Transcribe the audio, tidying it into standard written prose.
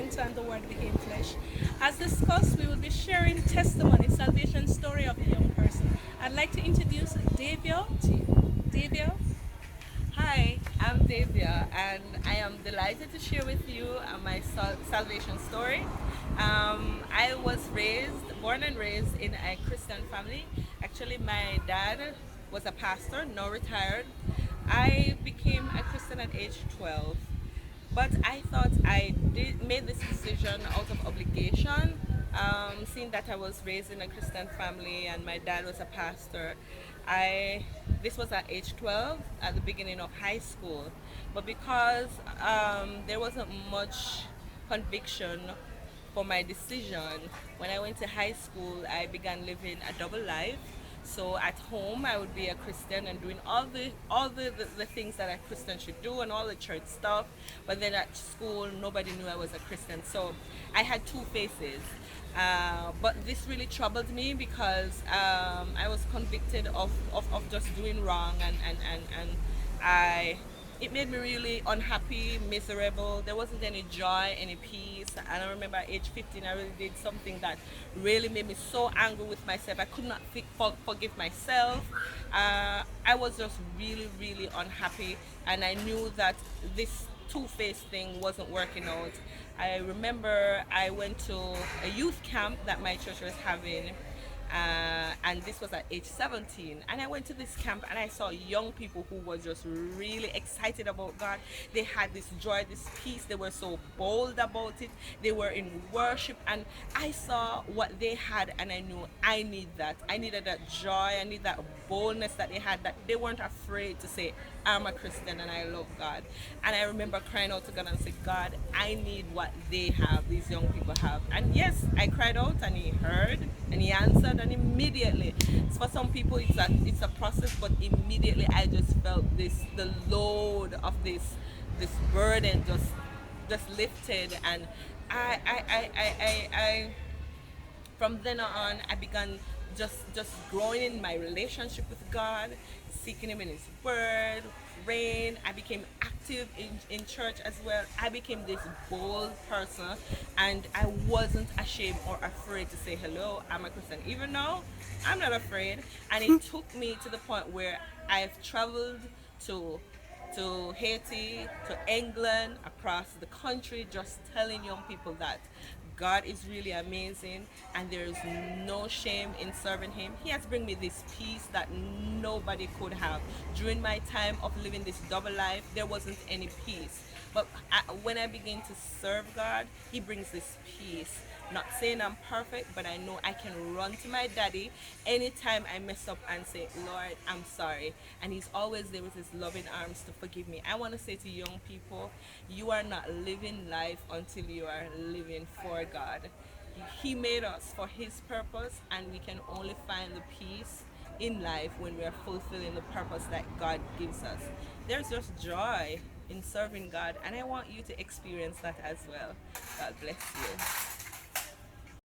into and the Word became flesh. As discussed, we will be sharing testimony, salvation story of a young person. I'd like to introduce Davia to you. Davia? Hi, I'm Davia, and I am delighted to share with you my salvation story. I was born and raised in a Christian family. Actually, my dad was a pastor, now retired. I became a Christian at age 12, but I thought made this decision out of obligation. Seeing that I was raised in a Christian family and my dad was a pastor, I this was at age 12 at the beginning of high school. But because there wasn't much conviction for my decision, when I went to high school, I began living a double life. So at home, I would be a Christian and doing all the things that a Christian should do and all the church stuff. But then at school, nobody knew I was a Christian. So I had two faces. But this really troubled me because I was convicted of just doing wrong, and I it made me really unhappy, miserable. There wasn't any joy, any peace. And I remember at age 15, I really did something that really made me so angry with myself. I could not forgive myself. I was just really, really unhappy. And I knew that this two-faced thing wasn't working out. I remember I went to a youth camp that my church was having, and this was at age 17. And I went to this camp and I saw young people who were just really excited about God. They had this joy, this peace. They were so bold about it. They were in worship, and I saw what they had, and I knew I need that. I needed that joy. I need that boldness that they had. That they weren't afraid to say, "I'm a Christian and I love God." And I remember crying out to God and say, "God, I need what they have. These young people have." And yes, I cried out, and He heard and He answered, and immediately, for some people it's a process, but immediately I just felt the load of this burden just lifted. And I from then on I began just growing in my relationship with God, seeking Him in His Word, praying. I became active in church as well. I became this bold person, and I wasn't ashamed or afraid to say, "Hello, I'm a Christian." Even now, I'm not afraid. And it took me to the point where I've traveled to Haiti, to England, across the country, just telling young people that God is really amazing and there is no shame in serving Him. He has bring me this peace that nobody could have. During my time of living this double life, there wasn't any peace. But when I begin to serve God, He brings this peace. Not saying I'm perfect, but I know I can run to my daddy anytime I mess up and say, "Lord, I'm sorry." And He's always there with His loving arms to forgive me. I want to say to young people, you are not living life until you are living for God. He made us for His purpose, and we can only find the peace in life when we are fulfilling the purpose that God gives us. There's just joy in serving God, and I want you to experience that as well. God bless you.